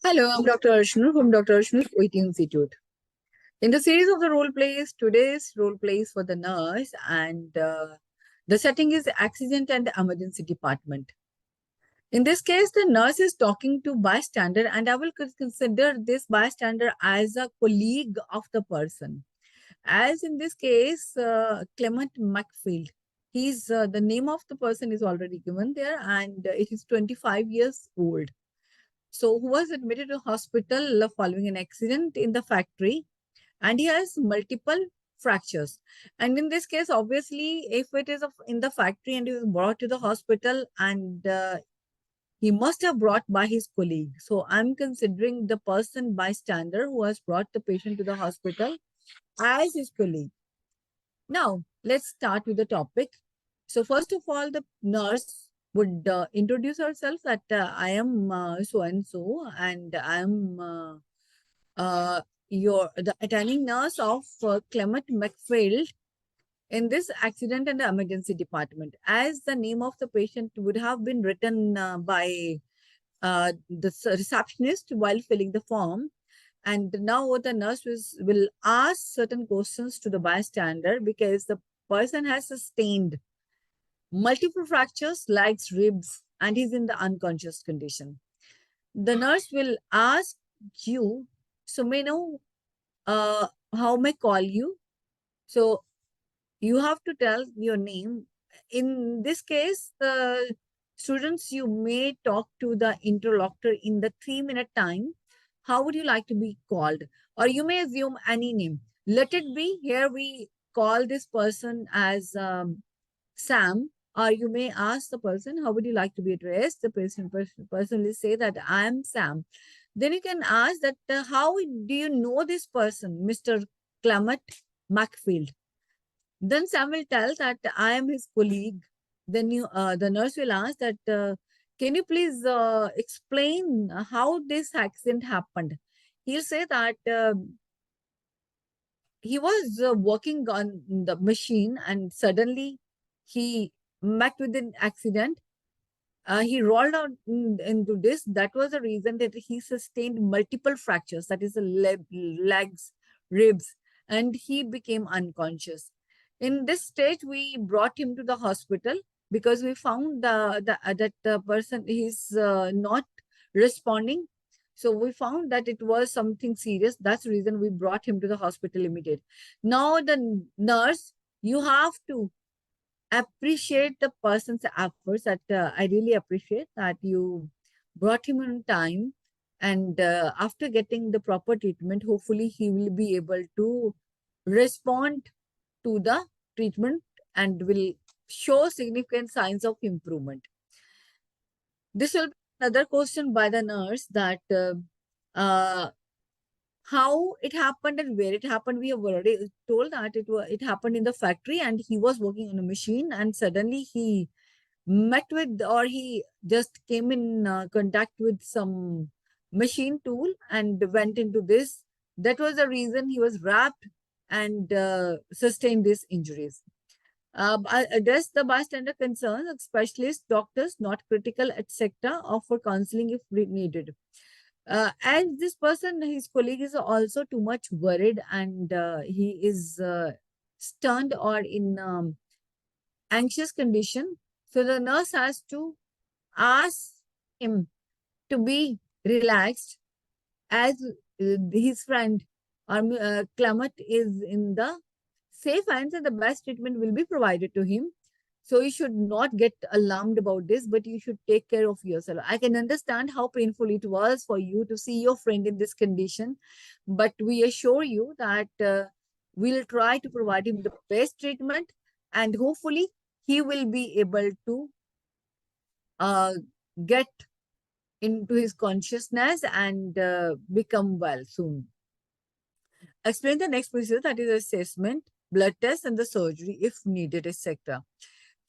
Hello, I'm Dr. Arshnoor from Dr. Arshnoor's OET Institute. In the series of the role plays, today's role plays for the nurse, and the setting is accident and emergency department. In this case, the nurse is talking to bystander, and I will consider this bystander as a colleague of the person. As in this case, Clement Macfield. He's the name of the person is already given there, and it is 25 years old. So, who was admitted to hospital following an accident in the factory, and he has multiple fractures. And in this case, obviously, if it is in the factory and he was brought to the hospital, and he must have brought by his colleague. So, I'm considering the person bystander who has brought the patient to the hospital as his colleague. Now, let's start with the topic. So, first of all, the nurse would introduce herself that I am so and so, and I am the attending nurse of Clement Macfield in this accident and emergency department. As the name of the patient would have been written by the receptionist while filling the form. And now what the nurse will ask certain questions to the bystander because the person has sustained multiple fractures, legs, ribs, and he's in the unconscious condition. The nurse will ask you, so may know how may I call you? So you have to tell your name. In this case, students, you may talk to the interlocutor in the 3-minute time. How would you like to be called? Or you may assume any name. Let it be, here we call this person as Sam, or you may ask the person, how would you like to be addressed? The person will say that I am Sam. Then you can ask that, how do you know this person, Mr. Clement Macfield? Then Sam will tell that I am his colleague. Then the nurse will ask that, can you please explain how this accident happened? He'll say that he was working on the machine and suddenly he met with an accident. He rolled out into this. That was the reason that he sustained multiple fractures, that is the legs, ribs, and he became unconscious. In this stage, we brought him to the hospital because we found that the person is not responding. So we found that it was something serious. That's the reason we brought him to the hospital immediately. Now the nurse, you have to appreciate the person's efforts. That I really appreciate that you brought him on time. And after getting the proper treatment, hopefully he will be able to respond to the treatment and will show significant signs of improvement. This will be another question by the nurse that how it happened and where it happened. We have already told that it happened in the factory and he was working on a machine and suddenly he met with, or he just came in contact with some machine tool and went into this. That was the reason he was wrapped and sustained these injuries. Address the bystander concerns, specialists, doctors, not critical, etc. Offer counseling if needed. And this person, his colleague, is also too much worried and he is stunned or in anxious condition. So the nurse has to ask him to be relaxed as his friend or Clement is in the safe hands and the best treatment will be provided to him. So you should not get alarmed about this, but you should take care of yourself. I can understand how painful it was for you to see your friend in this condition, but we assure you that we'll try to provide him the best treatment and hopefully he will be able to get into his consciousness and become well soon. Explain the next procedure, that is assessment, blood test, and the surgery if needed, etc.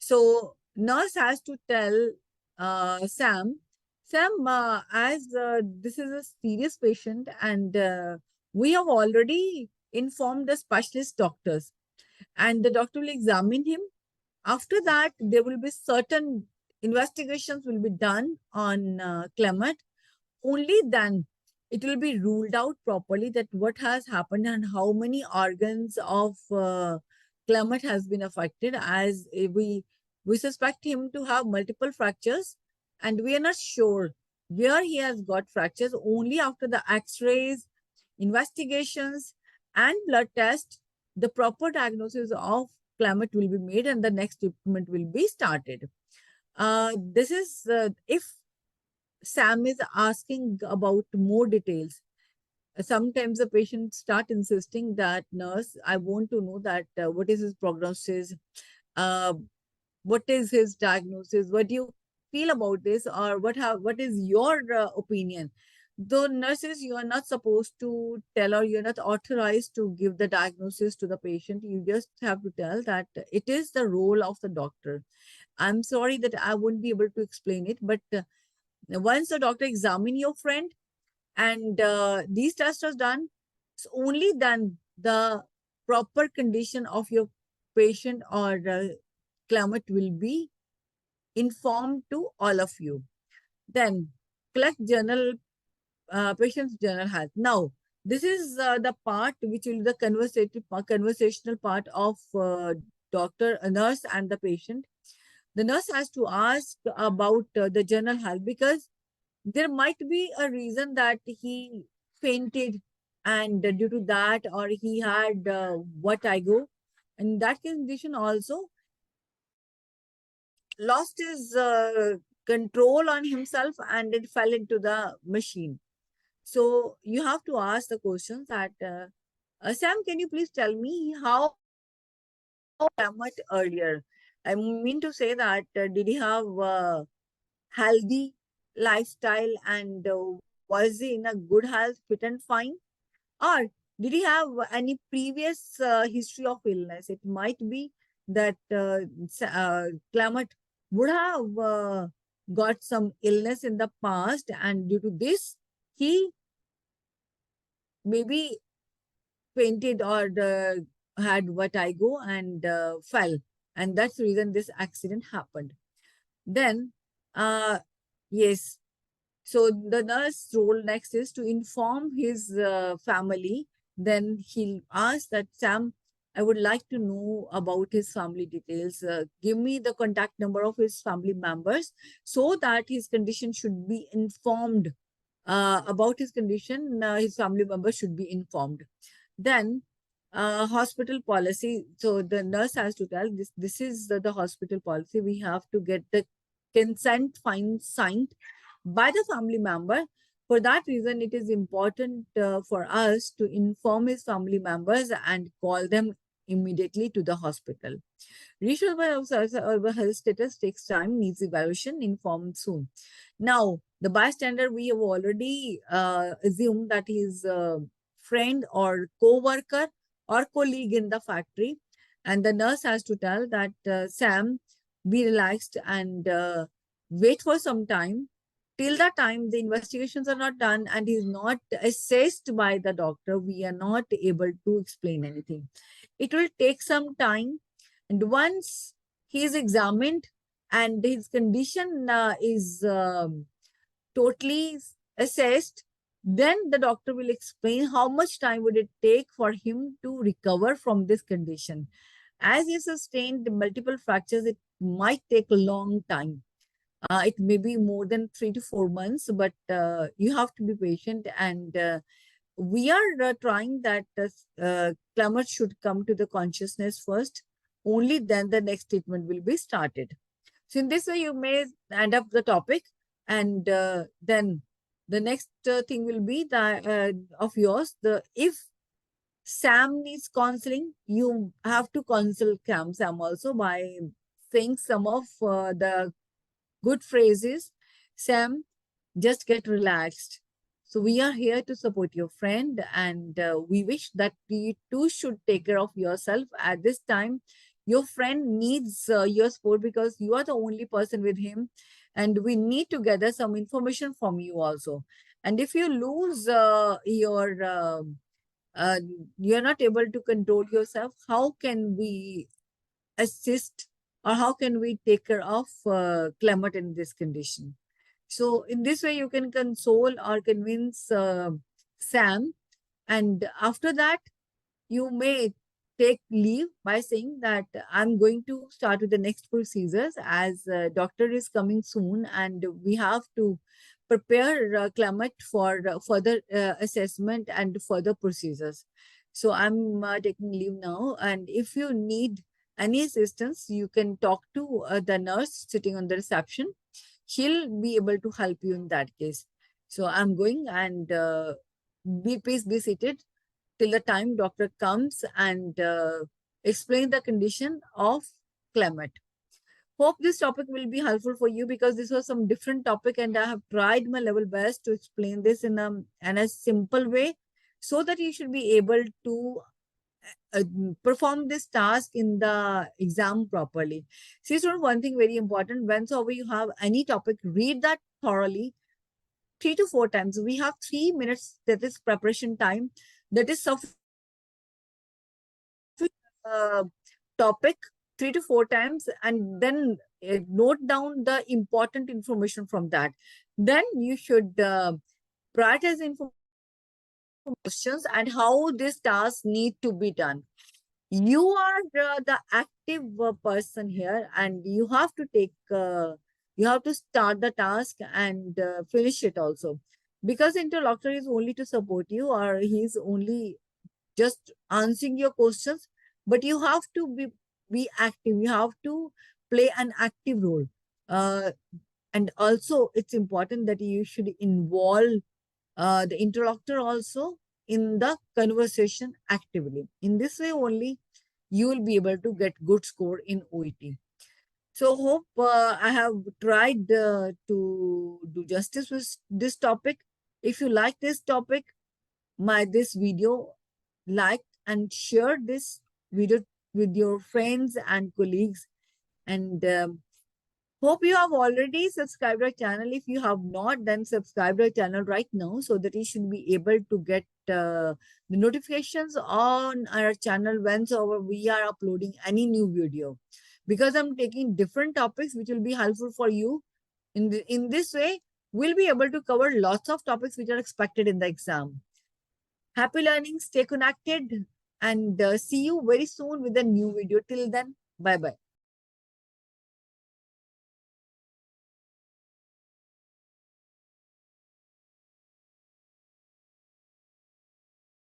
So nurse has to tell Sam, as this is a serious patient and we have already informed the specialist doctors and the doctor will examine him. After that, there will be certain investigations will be done on Clement. Only then it will be ruled out properly that what has happened and how many organs of Clement has been affected, as we suspect him to have multiple fractures, and we are not sure where he has got fractures. Only after the x-rays, investigations, and blood test, the proper diagnosis of Clement will be made and the next treatment will be started. This is if Sam is asking about more details. Sometimes the patient start insisting that, nurse, I want to know that what is his prognosis, uh, what is his diagnosis, what do you feel about this, or what is your opinion. Though nurses, you are not supposed to tell, or you're not authorized to give the diagnosis to the patient. You just have to tell that it is the role of the doctor. I'm sorry that I won't be able to explain it, but once the doctor examine your friend and these tests are done, it's only then the proper condition of your patient or climate will be informed to all of you. Then collect journal, patient's journal health. Now, this is the part which will be the conversational part of doctor, a nurse, and the patient. The nurse has to ask about the journal health, because there might be a reason that he fainted, and due to that, or he had what I go. In that condition also, lost his control on himself and it fell into the machine. So you have to ask the questions that, Sam, can you please tell me how much earlier? I mean to say that, did he have healthy lifestyle, and was he in a good health, fit and fine? Or did he have any previous history of illness? It might be that Clement would have got some illness in the past, and due to this, he maybe fainted or had vertigo and fell. And that's the reason this accident happened. Then, yes, so the nurse role next is to inform his family. Then he'll ask that, Sam, I would like to know about his family details. Give me the contact number of his family members so that his condition should be informed. About his condition, his family members should be informed. Then hospital policy. So the nurse has to tell this is the hospital policy. We have to get the consent signed by the family member. For that reason, it is important for us to inform his family members and call them immediately to the hospital. Reassurance of health status takes time, needs evaluation, informed soon. Now, the bystander, we have already assumed that he's a friend or co-worker or colleague in the factory. And the nurse has to tell that, Sam, be relaxed and wait for some time. Till the time the investigations are not done and he's not assessed by the doctor, we are not able to explain anything. It will take some time, and once he is examined and his condition is totally assessed, then the doctor will explain how much time would it take for him to recover from this condition. As he sustained multiple fractures, it might take a long time. It may be more than 3 to 4 months, but you have to be patient. And we are trying that Clement should come to the consciousness first. Only then the next treatment will be started. So in this way, you may end up the topic, and then the next thing will be the of yours. The if Sam needs counseling, you have to counsel Sam also by saying some of the good phrases. Sam, just get relaxed. So we are here to support your friend, and we wish that you too should take care of yourself at this time. Your friend needs your support because you are the only person with him, and we need to gather some information from you also. And if you lose uh, you're not able to control yourself, how can we assist, or how can we take care of Clement in this condition? So in this way, you can console or convince exam, and after that you may take leave by saying that I'm going to start with the next procedures, as doctor is coming soon and we have to prepare climate for further assessment and further procedures. So I'm taking leave now, and if you need any assistance, you can talk to the nurse sitting on the reception. She'll be able to help you in that case. So I'm going, and please be seated till the time doctor comes and explain the condition of climate. Hope this topic will be helpful for you, because this was some different topic and I have tried my level best to explain this in a simple way, so that you should be able to perform this task in the exam properly. See, so one thing very important, whenever you have any topic, read that thoroughly 3 to 4 times. We have 3 minutes, that is preparation time, that is sufficient uh, topic 3 to 4 times, and then note down the important information from that. Then you should prioritize information, questions, and how this task need to be done. You are the active person here, and you have to you have to start the task and finish it also, because interlocutor is only to support you, or he's only just answering your questions, but you have to be active. You have to play an active role. Uh, and also, it's important that you should involve the interlocutor also in the conversation actively. In this way only, you will be able to get good score in OET. So hope I have tried to do justice with this topic. If you like this topic, this video, like and share this video with your friends and colleagues, and hope you have already subscribed our channel. If you have not, then subscribe our channel right now, so that you should be able to get the notifications on our channel whenever we are uploading any new video, because I'm taking different topics which will be helpful for you. In this way, we'll be able to cover lots of topics which are expected in the exam. Happy learning, stay connected, and see you very soon with a new video. Till then, bye-bye.